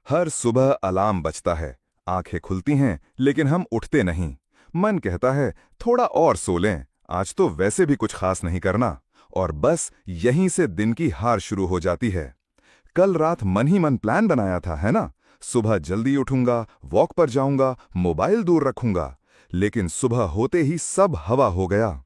हर सुबह अलार्म बजता है, आंखें खुलती हैं, लेकिन हम उठते नहीं। मन कहता है थोड़ा और सो लें, आज तो वैसे भी कुछ खास नहीं करना। और बस यहीं से दिन की हार शुरू हो जाती है। कल रात मन ही मन प्लान बनाया था, है ना? सुबह जल्दी उठूंगा, वॉक पर जाऊंगा, मोबाइल दूर रखूंगा। लेकिन सुबह होते ही सब हवा हो गया।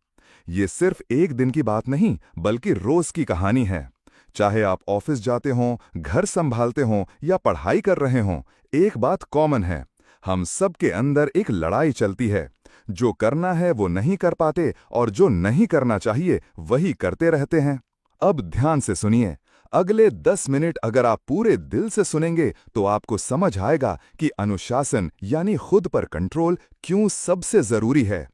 ये सिर्फ एक दिन की बात नहीं, बल्कि रोज की कहानी है। चाहे आप ऑफिस जाते हों, घर संभालते हों या पढ़ाई कर रहे हों, एक बात कॉमन है। हम सब के अंदर एक लड़ाई चलती है। जो करना है वो नहीं कर पाते और जो नहीं करना चाहिए वही करते रहते हैं। अब ध्यान से सुनिए। अगले 10 मिनट अगर आप पूरे दिल से सुनेंगे तो आपको समझ आएगा कि अनुशासन यानी खुद पर कंट्रोल क्यों सबसे जरूरी है।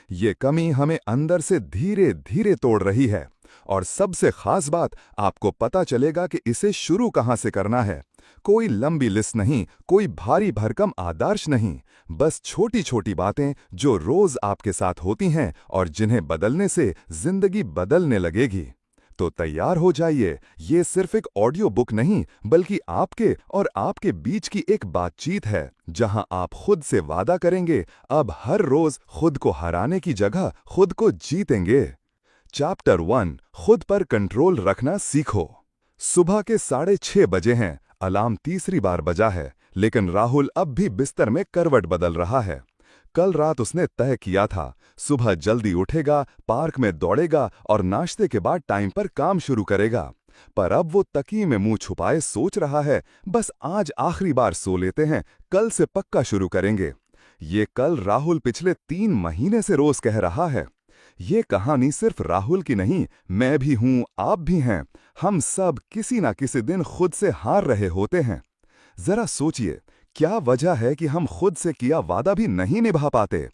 ये कमी हमें अंदर से धीरे धीरे तोड़ रही है। और सबसे खास बात, आपको पता चलेगा कि इसे शुरू कहां से करना है। कोई लंबी लिस्ट नहीं, कोई भारी भरकम आदर्श नहीं, बस छोटी छोटी बातें जो रोज आपके साथ होती हैं और जिन्हें बदलने से जिंदगी बदलने लगेगी। तो तैयार हो जाइए। ये सिर्फ एक ऑडियो बुक नहीं, बल्कि आपके और आपके बीच की एक बातचीत है, जहां आप खुद से वादा करेंगे अब हर रोज खुद को हराने की जगह खुद को जीतेंगे। चैप्टर 1, खुद पर कंट्रोल रखना सीखो। सुबह के 6:30 बजे हैं। अलार्म तीसरी बार बजा है, लेकिन राहुल अब भी बिस्तर में करवट बदल रहा है। कल रात उसने तय किया था, सुबह जल्दी उठेगा, पार्क में दौड़ेगा और नाश्ते के बाद टाइम पर काम शुरू करेगा। पर अब वो तकिए में मुंह छुपाए सोच रहा है, बस आज आखिरी बार सो लेते हैं, कल से पक्का शुरू करेंगे। ये कल राहुल पिछले 3 महीने से रोज कह रहा है। ये कहानी सिर्फ राहुल की नहीं, मैं भी हूं, आप भी हैं। हम सब किसी ना किसी दिन खुद से हार रहे होते हैं। जरा सोचिए, क्या वजह है कि हम खुद से किया वादा भी नहीं निभा पाते?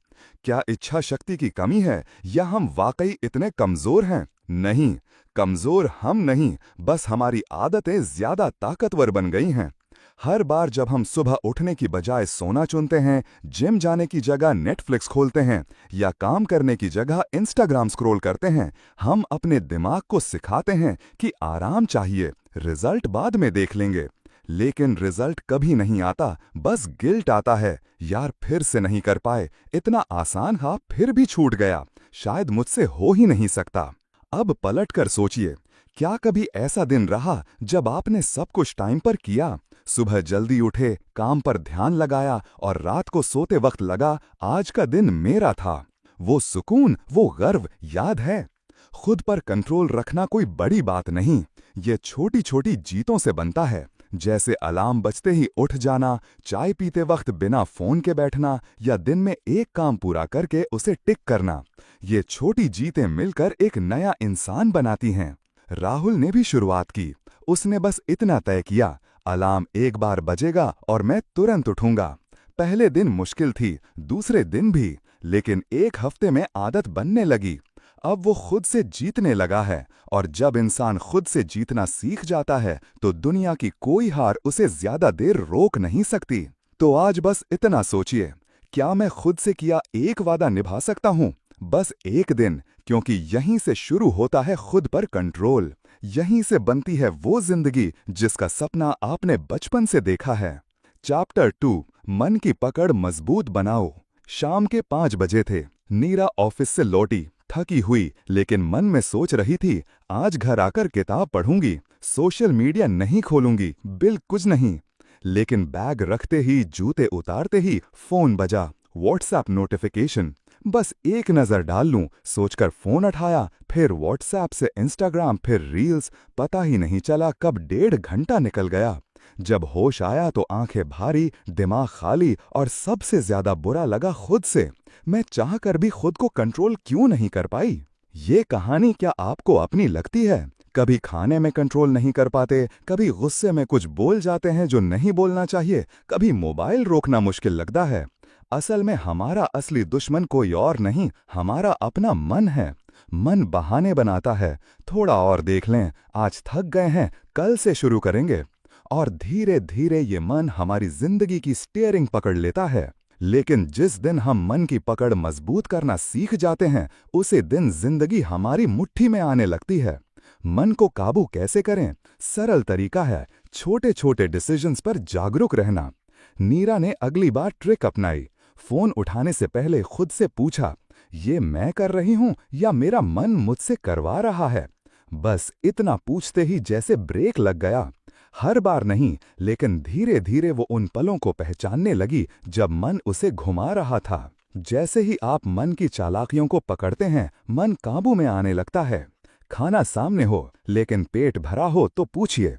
क्या इच्छा शक्ति की कमी है या हम वाकई इतने कमजोर हैं? नहीं, कमजोर हम नहीं, बस हमारी आदतें ज्यादा ताकतवर बन गई हैं। हर बार जब हम सुबह उठने की बजाय सोना चुनते हैं, जिम जाने की जगह नेटफ्लिक्स खोलते हैं या काम करने की जगह इंस्टाग्राम स्क्रॉल करते हैं, हम अपने दिमाग को सिखाते हैं कि आराम चाहिए, रिजल्ट बाद में देख लेंगे। लेकिन रिजल्ट कभी नहीं आता, बस गिल्ट आता है, यार फिर से नहीं कर पाए, इतना आसान था फिर भी छूट गया, शायद मुझसे हो ही नहीं सकता। अब पलट कर सोचिए, क्या कभी ऐसा दिन रहा जब आपने सब कुछ टाइम पर किया? सुबह जल्दी उठे, काम पर ध्यान लगाया और रात को सोते वक्त लगा आज का दिन मेरा था। वो सुकून, वो गर्व याद है? खुद पर कंट्रोल रखना कोई बड़ी बात नहीं, ये छोटी छोटी जीतों से बनता है। जैसे अलार्म बजते ही उठ जाना, चाय पीते वक्त बिना फोन के बैठना या दिन में एक काम पूरा करके उसे टिक करना। ये छोटी जीतें मिलकर एक नया इंसान बनाती हैं। राहुल ने भी शुरुआत की। उसने बस इतना तय किया, अलार्म एक बार बजेगा और मैं तुरंत उठूंगा। पहले दिन मुश्किल थी, दूसरे दिन भी, लेकिन एक हफ्ते में आदत बनने लगी। अब वो खुद से जीतने लगा है, और जब इंसान खुद से जीतना सीख जाता है तो दुनिया की कोई हार उसे ज्यादा देर रोक नहीं सकती। तो आज बस इतना सोचिए, क्या मैं खुद से किया एक वादा निभा सकता हूँ? बस एक दिन, क्योंकि यहीं से शुरू होता है खुद पर कंट्रोल। यहीं से बनती है वो जिंदगी जिसका सपना आपने बचपन से देखा है। चैप्टर 2, मन की पकड़ मजबूत बनाओ। शाम के 5 बजे थे। नीरा ऑफिस से लौटी, थकी हुई, लेकिन मन में सोच रही थी, आज घर आकर किताब पढ़ूंगी, सोशल मीडिया नहीं खोलूंगी, बिल कुछ नहीं। लेकिन बैग रखते ही, जूते उतारते ही फोन बजा, व्हाट्सएप नोटिफिकेशन। बस एक नजर डाल लूं, सोचकर फोन उठाया, फिर व्हाट्सएप से इंस्टाग्राम, फिर रील्स। पता ही नहीं चला कब 1.5 घंटा निकल गया। जब होश आया तो आंखें भारी, दिमाग खाली, और सबसे ज्यादा बुरा लगा खुद से। मैं चाहकर भी खुद को कंट्रोल क्यों नहीं कर पाई? ये कहानी क्या आपको अपनी लगती है? कभी खाने में कंट्रोल नहीं कर पाते, कभी गुस्से में कुछ बोल जाते हैं जो नहीं बोलना चाहिए, कभी मोबाइल रोकना मुश्किल लगता है। असल में हमारा असली दुश्मन कोई और नहीं, हमारा अपना मन है। मन बहाने बनाता है, थोड़ा और देख लें, आज थक गए हैं, कल से शुरू करेंगे। और धीरे धीरे ये मन हमारी जिंदगी की स्टीयरिंग पकड़ लेता है। लेकिन जिस दिन हम मन की पकड़ मजबूत करना सीख जाते हैं, उसी दिन जिंदगी हमारी मुट्ठी में आने लगती है। मन को काबू कैसे करें? सरल तरीका है, छोटे छोटे डिसीजंस पर जागरूक रहना। नीरा ने अगली बार ट्रिक अपनाई। फोन उठाने से पहले खुद से पूछा, ये मैं कर रही हूं या मेरा मन मुझसे करवा रहा है? बस इतना पूछते ही जैसे ब्रेक लग गया। हर बार नहीं, लेकिन धीरे धीरे वो उन पलों को पहचानने लगी जब मन उसे घुमा रहा था। जैसे ही आप मन की चालाकियों को पकड़ते हैं, मन काबू में आने लगता है। खाना सामने हो लेकिन पेट भरा हो तो पूछिए।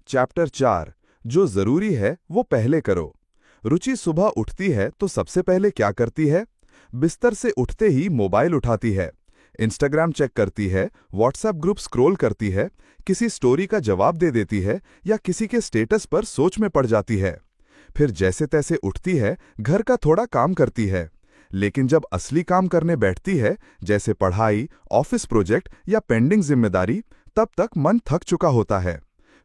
चैप्टर 4, जो जरूरी है वो पहले करो। रुचि सुबह उठती है तो सबसे पहले क्या करती है? बिस्तर से उठते ही मोबाइल उठाती है, इंस्टाग्राम चेक करती है, व्हाट्सएप ग्रुप स्क्रॉल करती है, किसी स्टोरी का जवाब दे देती है या किसी के स्टेटस पर सोच में पड़ जाती है। फिर जैसे तैसे उठती है, घर का थोड़ा काम करती है, लेकिन जब असली काम करने बैठती है, जैसे पढ़ाई, ऑफिस प्रोजेक्ट या पेंडिंग जिम्मेदारी, तब तक मन थक चुका होता है।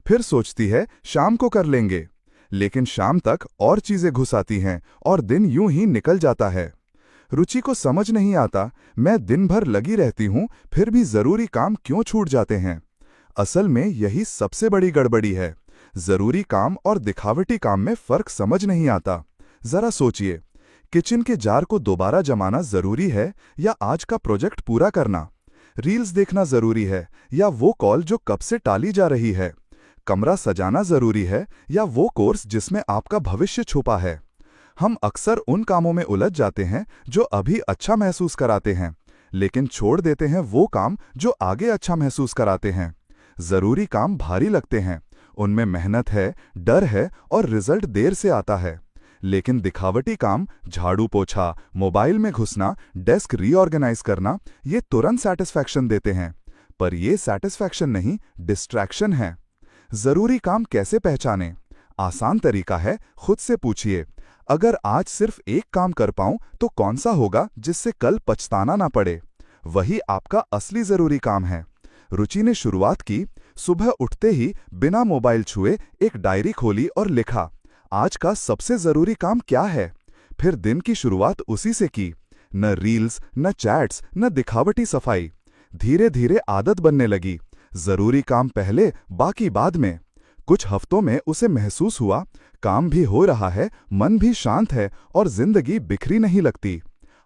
फिर सोचती है शाम को कर लेंगे, लेकिन शाम तक और चीजें घुस आती हैं और दिन यूं ही निकल जाता है। रुचि को समझ नहीं आता, मैं दिन भर लगी रहती हूं फिर भी जरूरी काम क्यों छूट जाते हैं। असल में यही सबसे बड़ी गड़बड़ी है। जरूरी काम और दिखावटी काम में फर्क समझ नहीं आता। जरा सोचिए, किचन के जार को दोबारा जमाना जरूरी है या आज का प्रोजेक्ट पूरा करना? रील्स देखना जरूरी है या वो कॉल जो कब से टाली जा रही है? कमरा सजाना जरूरी है या वो कोर्स जिसमें आपका भविष्य छुपा है? हम अक्सर उन कामों में उलझ जाते हैं जो अभी अच्छा महसूस कराते हैं, लेकिन छोड़ देते हैं वो काम जो आगे अच्छा महसूस कराते हैं। जरूरी काम भारी लगते हैं, उनमें मेहनत है, डर है और रिजल्ट देर से आता है। लेकिन दिखावटी काम, झाड़ू पोछा, मोबाइल में घुसना, डेस्क रीऑर्गेनाइज करना, ये तुरंत सैटिस्फैक्शन देते हैं। पर ये सैटिस्फैक्शन नहीं, डिस्ट्रैक्शन है। जरूरी काम कैसे पहचानें? आसान तरीका है, खुद से पूछिए, अगर आज सिर्फ एक काम कर पाऊं तो कौन सा होगा जिससे कल पछताना ना पड़े? वही आपका असली जरूरी काम है। रुचि ने शुरुआत की। सुबह उठते ही बिना मोबाइल छुए एक डायरी खोली और लिखा, आज का सबसे जरूरी काम क्या है। फिर दिन की शुरुआत उसी से की। न रील्स, न चैट्स, न दिखावटी सफाई। धीरे धीरे आदत बनने लगी। जरूरी काम पहले, बाकी बाद में। कुछ हफ्तों में उसे महसूस हुआ, काम भी हो रहा है, मन भी शांत है और जिंदगी बिखरी नहीं लगती।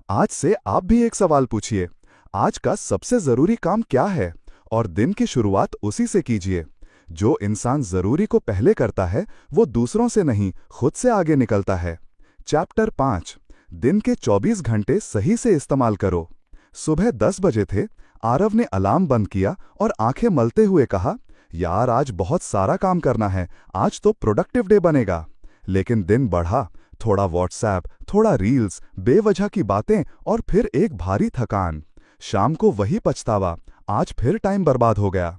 आज से आप भी एक सवाल पूछिए, आज का सबसे जरूरी काम क्या है? और दिन की शुरुआत उसी से कीजिए। जो इंसान जरूरी को पहले करता है, वो दूसरों से नहीं, खुद से आगे निकलता है। चैप्टर 5, दिन के 24 घंटे सही से इस्तेमाल करो। सुबह 10 बजे थे। आरव ने अलार्म बंद किया और आंखें मलते हुए कहा, यार आज बहुत सारा काम करना है, आज तो प्रोडक्टिव डे बनेगा। लेकिन दिन बढ़ा, थोड़ा व्हाट्सएप, थोड़ा रील्स, बेवजह की बातें और फिर एक भारी थकान। शाम को वही पछतावा, आज फिर टाइम बर्बाद हो गया।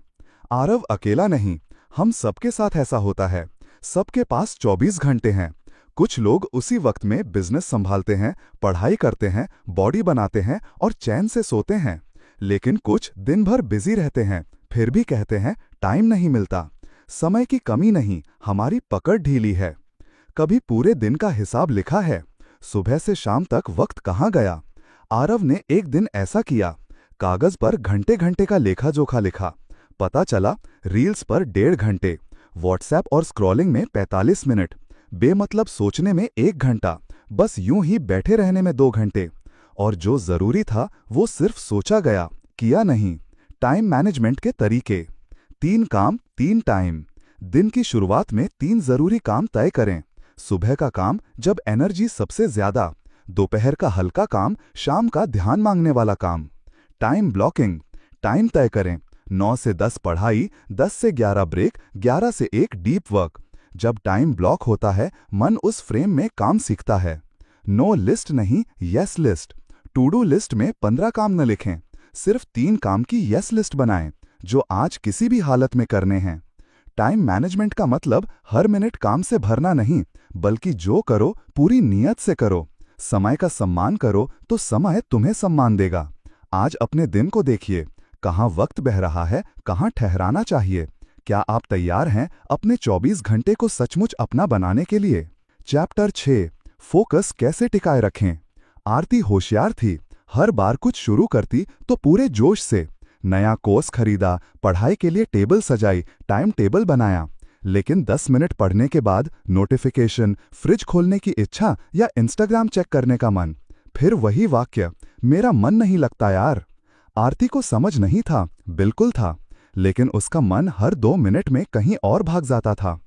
आरव अकेला नहीं, हम सबके साथ ऐसा होता है। सबके पास 24 घंटे हैं। कुछ लोग उसी वक्त में बिजनेस संभालते हैं, पढ़ाई करते हैं, बॉडी बनाते हैं और चैन से सोते हैं। लेकिन कुछ दिन भर बिजी रहते हैं, फिर भी कहते हैं टाइम नहीं मिलता। समय की कमी नहीं, हमारी पकड़ ढीली है। कभी पूरे दिन का हिसाब लिखा है? सुबह से शाम तक वक्त कहाँ गया? आरव ने एक दिन ऐसा किया। कागज पर घंटे घंटे का लेखा जोखा लिखा। पता चला रील्स पर 1.5 घंटे, व्हाट्सएप और स्क्रॉलिंग में 45 मिनट, बेमतलब सोचने में 1 घंटा, बस यूं ही बैठे रहने में 2 घंटे। और जो जरूरी था वो सिर्फ सोचा गया, किया नहीं। टाइम मैनेजमेंट के तरीके। 3 काम 3 टाइम। दिन की शुरुआत में 3 जरूरी काम तय करें। सुबह का काम जब एनर्जी सबसे ज्यादा, दोपहर का हल्का काम, शाम का ध्यान मांगने वाला काम। Time blocking. टाइम तय करें, 9 से 10 पढ़ाई, 10 से 11 ब्रेक, 11 से 1 डीप वर्क। जब टाइम ब्लॉक होता है, मन उस फ्रेम में काम सीखता है। नो लिस्ट नहीं, yes list. To do list में 15 काम न लिखें, सिर्फ 3 काम की यस लिस्ट बनाएं, जो आज किसी भी हालत में करने हैं। टाइम मैनेजमेंट का मतलब हर मिनट काम से भरना नहीं, बल्कि जो करो पूरी नीयत से करो। समय का सम्मान करो तो समय तुम्हें सम्मान देगा। आज अपने दिन को देखिए, कहाँ वक्त बह रहा है, कहाँ ठहराना चाहिए। क्या आप तैयार हैं अपने 24 घंटे को सचमुच अपना बनाने के लिए? चैप्टर 6, फोकस कैसे टिकाए रखें। आरती होशियार थी, हर बार कुछ शुरू करती तो पूरे जोश से, नया कोर्स खरीदा, पढ़ाई के लिए टेबल सजाई, टाइम टेबल बनाया। लेकिन 10 मिनट पढ़ने के बाद नोटिफिकेशन, फ्रिज खोलने की इच्छा या इंस्टाग्राम चेक करने का मन। फिर वही वाक्य, मेरा मन नहीं लगता यार। आरती को समझ नहीं था, बिल्कुल था, लेकिन उसका मन हर 2 मिनट में कहीं और भाग जाता था।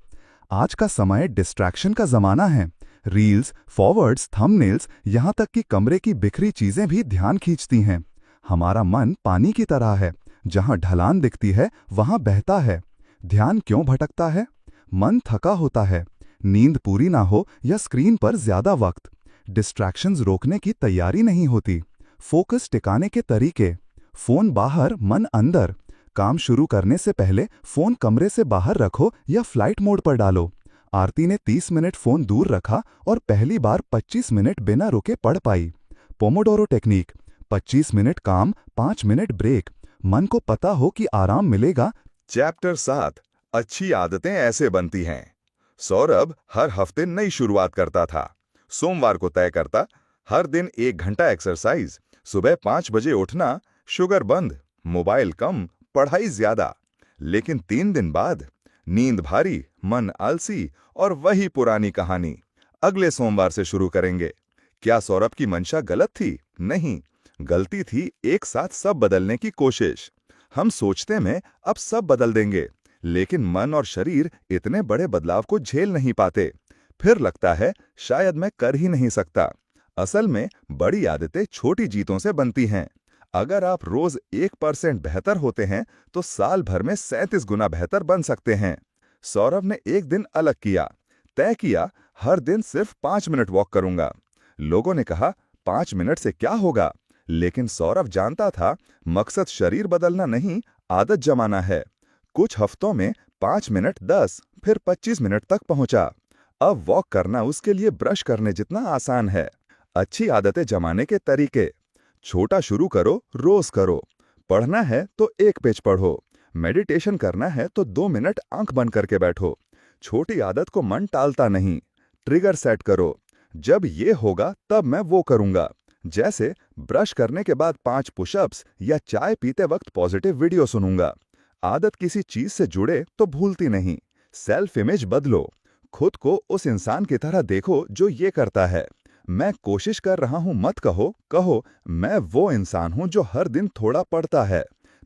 आज का समय डिस्ट्रैक्शन का जमाना है। रील्स, फॉरवर्ड्स, थंबनेल्स, यहाँ तक कि कमरे की बिखरी चीजें भी ध्यान खींचती हैं। हमारा मन पानी की तरह है, जहाँ ढलान दिखती है वहाँ बहता है। ध्यान क्यों भटकता है? मन थका होता है, नींद पूरी ना हो या स्क्रीन पर ज्यादा वक्त। डिस्ट्रैक्शंस रोकने की तैयारी नहीं होती। फोकस टिकाने के तरीके: फोन बाहर, मन अंदर। काम शुरू करने से पहले फोन कमरे से बाहर रखो या फ्लाइट मोड पर डालो। आरती ने 30 मिनट फोन दूर रखा और पहली बार 25 मिनट बिना रुके पढ़ पाई। पोमोडोरो टेक्निक: 25 मिनट काम, 5 मिनट ब्रेक। मन को पता हो कि आराम मिलेगा। चैप्टर 7, अच्छी आदतें ऐसे बनती हैं। सौरभ हर हफ्ते नई शुरुआत करता था। सोमवार को तय करता, हर दिन 1 घंटा एक्सरसाइज, सुबह 5 बजे उठना, शुगर बंद, मोबाइल कम, पढ़ाई ज्यादा। लेकिन 3 दिन बाद नींद भारी, मन आलसी और वही पुरानी कहानी। अगले सोमवार से शुरू करेंगे। क्या सौरभ की मंशा गलत थी? नहीं, गलती थी एक साथ सब बदलने की कोशिश। हम सोचते में अब सब बदल देंगे, लेकिन मन और शरीर इतने बड़े बदलाव को झेल नहीं पाते। फिर लगता है शायद मैं कर ही नहीं सकता। असल में बड़ी आदतें छोटी जीतों से बनती हैं। अगर आप रोज 1% बेहतर होते हैं तो साल भर में 37 गुना बेहतर बन सकते हैं। सौरभ ने एक दिन अलग किया, तय किया हर दिन सिर्फ 5 मिनट वॉक करूंगा। लोगों ने कहा 5 मिनट से क्या होगा, लेकिन सौरभ जानता था मकसद शरीर बदलना नहीं, आदत जमाना है। कुछ हफ्तों में 5 मिनट 10, फिर 25 मिनट तक पहुंचा। अब वॉक करना उसके लिए ब्रश करने जितना आसान है। अच्छी आदतें जमाने के तरीके: छोटा शुरू करो, रोज करो। पढ़ना है तो 1 पेज पढ़ो। मेडिटेशन करना है तो 2 मिनट आंख बंद करके बैठो। छोटी आदत को मन टालता नहीं। ट्रिगर सेट करो, जब ये होगा तब मैं वो करूंगा। जैसे ब्रश करने के बाद 5 पुशअप्स या चाय पीते वक्त पॉजिटिव वीडियो सुनूंगा। आदत किसी चीज से जुड़े तो भूलती नहीं। सेल्फ इमेज बदलो, खुद को उस इंसान की तरह देखो जो ये करता है। मैं कोशिश कर रहा हूं मत कहो, कहो मैं वो इंसान हूं जो हर दिन थोड़ा पढ़ता है।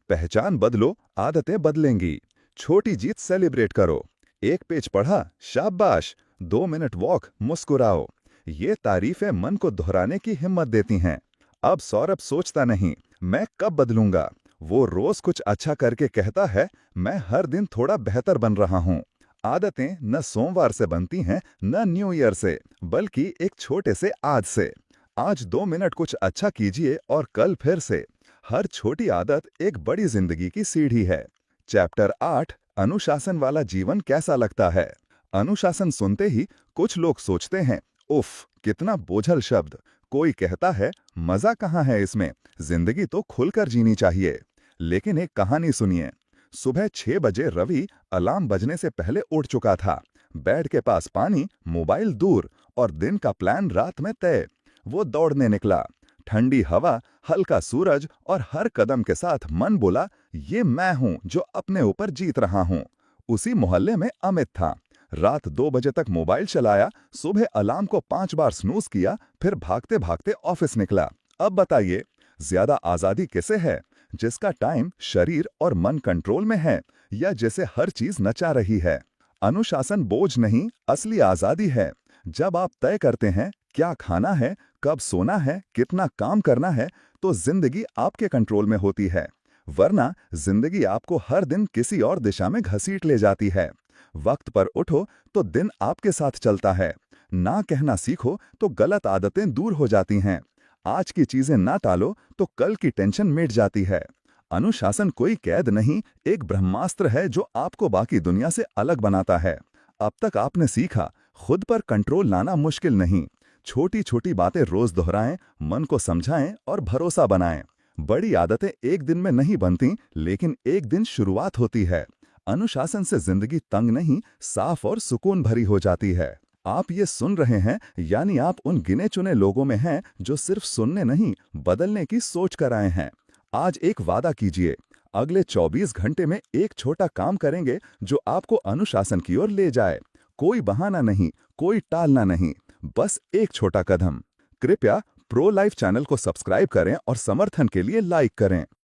पहचान बदलो, आदतें बदलेंगी। छोटी जीत सेलिब्रेट करो। 1 पेज पढ़ा, शाबाश। 2 मिनट वॉक, मुस्कुराओ। ये तारीफें मन को दोहराने की हिम्मत देती हैं। अब सौरभ सोचता नहीं मैं कब बदलूंगा, वो रोज कुछ अच्छा करके कहता है मैं हर दिन थोड़ा बेहतर बन रहा हूं। आदतें न सोमवार से बनती हैं न न्यू ईयर से, बल्कि एक छोटे से आज से। आज 2 मिनट कुछ अच्छा कीजिए और कल फिर से। हर छोटी आदत एक बड़ी जिंदगी की सीढ़ी है। चैप्टर 8, अनुशासन वाला जीवन कैसा लगता है। अनुशासन सुनते ही कुछ लोग सोचते हैं उफ कितना बोझल शब्द। कोई कहता है मजा कहाँ है इसमें, जिंदगी तो खुलकर जीनी चाहिए। लेकिन एक कहानी सुनिए। सुबह 6 बजे रवि अलार्म बजने से पहले उठ चुका था। बेड के पास पानी, मोबाइल दूर और दिन का प्लान रात में तय। वो दौड़ने निकला। ठंडी हवा, हल्का सूरज और हर कदम के साथ मन बोला ये मैं हूं जो अपने ऊपर जीत रहा हूं। उसी मोहल्ले में अमित था। रात 2 बजे तक मोबाइल चलाया, सुबह अलार्म को 5 बार स्नूज किया, फिर भागते भागते ऑफिस निकला। अब बताइए ज्यादा आजादी किसे है, जिसका टाइम, शरीर और मन कंट्रोल में है या जिसे हर चीज नचा रही है। अनुशासन बोझ नहीं, असली आजादी है। जब आप तय करते हैं क्या खाना है, कब सोना है, कितना काम करना है, तो जिंदगी आपके कंट्रोल में होती है। वरना जिंदगी आपको हर दिन किसी और दिशा में घसीट ले जाती है। वक्त पर उठो तो दिन आपके साथ चलता है। ना कहना सीखो तो गलत आदतें दूर हो जाती हैं। आज की चीजें ना टालो तो कल की टेंशन मिट जाती है। अनुशासन कोई कैद नहीं, एक ब्रह्मास्त्र है जो आपको बाकी दुनिया से अलग बनाता है। अब तक आपने सीखा खुद पर कंट्रोल लाना मुश्किल नहीं। छोटी छोटी बातें रोज दोहराएं, मन को समझाएं और भरोसा बनाएं। बड़ी आदतें एक दिन में नहीं बनती, लेकिन एक दिन शुरुआत होती है। अनुशासन से जिंदगी तंग नहीं, साफ और सुकून भरी हो जाती है। आप ये सुन रहे हैं यानी आप उन गिने चुने लोगों में हैं जो सिर्फ सुनने नहीं, बदलने की सोच कर आए हैं। आज एक वादा कीजिए, अगले 24 घंटे में एक छोटा काम करेंगे जो आपको अनुशासन की ओर ले जाए। कोई बहाना नहीं, कोई टालना नहीं, बस एक छोटा कदम। कृपया प्रो लाइफ चैनल को सब्सक्राइब करें और समर्थन के लिए लाइक करें।